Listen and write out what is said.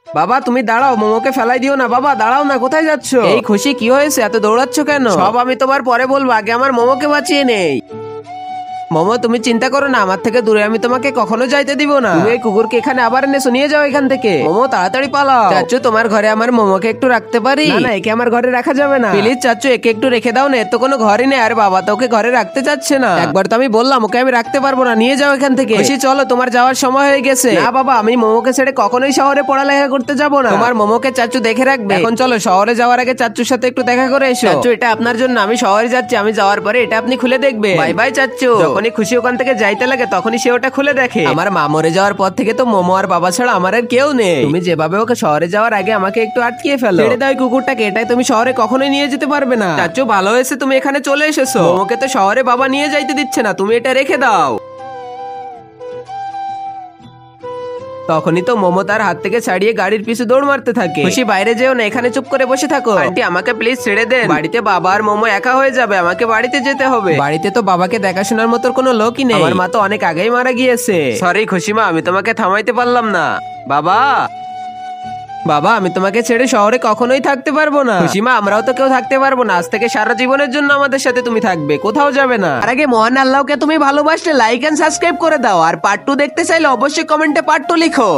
বাবা তুমি দাঁড়াও, মোমোকে ফেলাই দিও না। বাবা দাঁড়াও না, কোথায় যাচ্ছ? এই খুশি, কি হয়েছে, এত দৌড়াচ্ছ কেন? সব আমি তোমার পরে বলবো, আগে আমার মোমোকে বাঁচিয়ে নেই। মোমো তুমি চিন্তা করো না, আমার থেকে দূরে আমি তোমাকে কখনো যাইতে দিব না। তুমি এই কুকুরকে এখানে আবার এনেছো, নিয়ে যাও এখান থেকে। মোমো তাড়াতাড়ি পালাও। চাচ্চু তোমার ঘরে আমার মোমোকে একটু রাখতে পারি? না না, একে আমার ঘরে রাখা যাবে না। প্লিজ চাচ্চু, একে একটু রেখে দাও না, এর তো কোনো ঘরই নেই। আর বাবা তো ওকে ঘরে রাখতে চাচ্ছে না। একবার তো আমি বললাম ওকে আমি রাখতে পারবো না, নিয়ে যাও এখান থেকে। খুশি চলো, তোমার যাওয়ার সময় হয়ে গেছে। না বাবা, আমি মোমোকে ছেড়ে কখনোই শহরে পড়ালেখা করতে যাবো না। তোমার মোমোকে চাচ্চু দেখে রাখবে। এখন চলো, শহরে যাওয়ার আগে চাচ্চুর সাথে একটু দেখা করে এসো। চাচ্চু এটা আপনার জন্য, আমি শহরে যাচ্ছি, আমি যাওয়ার পরে এটা আপনি খুলে দেখবে। বাই বাই চাচ্চু। যখনই খুশি ওখান থেকে যাইতে লাগে তখনই সে ওটা খুলে দেখে। আমার মা মরে যাওয়ার পর থেকে তো মোমো আর বাবা ছাড়া আমার আর কেউ নেই। তুমি যেভাবে ওকে শহরে যাওয়ার আগে আমাকে একটু আটকিয়ে ফেলো। ছেড়ে দাও কুকুরটাকে, এটাই তুমি শহরে কখনোই নিয়ে যেতে পারবে না। চাচু ভালো হয়েছে তুমি এখানে চলে এসেছো। মোমোকে তো শহরে বাবা নিয়ে যাইতে দিচ্ছে না, তুমি এটা রেখে দাও। তখনই তো মোমো তার হাত থেকে ছাড়িয়ে গাড়ির পিছু দৌড় মারতে থাকে। খুশি বাইরে যেও না, এখানে চুপ করে বসে থাকো। আন্টি আমাকে প্লিজ ছেড়ে দেন, বাড়িতে বাবা আর মোমো একা হয়ে যাবে, আমাকে বাড়িতে যেতে হবে। বাড়িতে তো বাবাকে দেখাশোনার মতো কোনো লোকই নেই, আমার মা তো অনেক আগেই মারা গিয়েছে। সরি খুশিমা, আমি তোমাকে থামাইতে পারলাম না। বাবা বাবা, আমি তোমাকে ছেড়ে শহরে কখনোই থাকতে পারবো না। খুশিমা, আমরাও তো কেউ থাকতে পারবো না, আজ থেকে সারা জীবনের জন্য আমাদের সাথে তুমি থাকবে, কোথাও যাবে না। আর আগে মহান আল্লাহকে তুমি ভালোবাসলে লাইক এন্ড সাবস্ক্রাইব করে দাও। আর পার্ট 2 দেখতে চাইলে অবশ্যই কমেন্টে পার্ট 2 লিখো।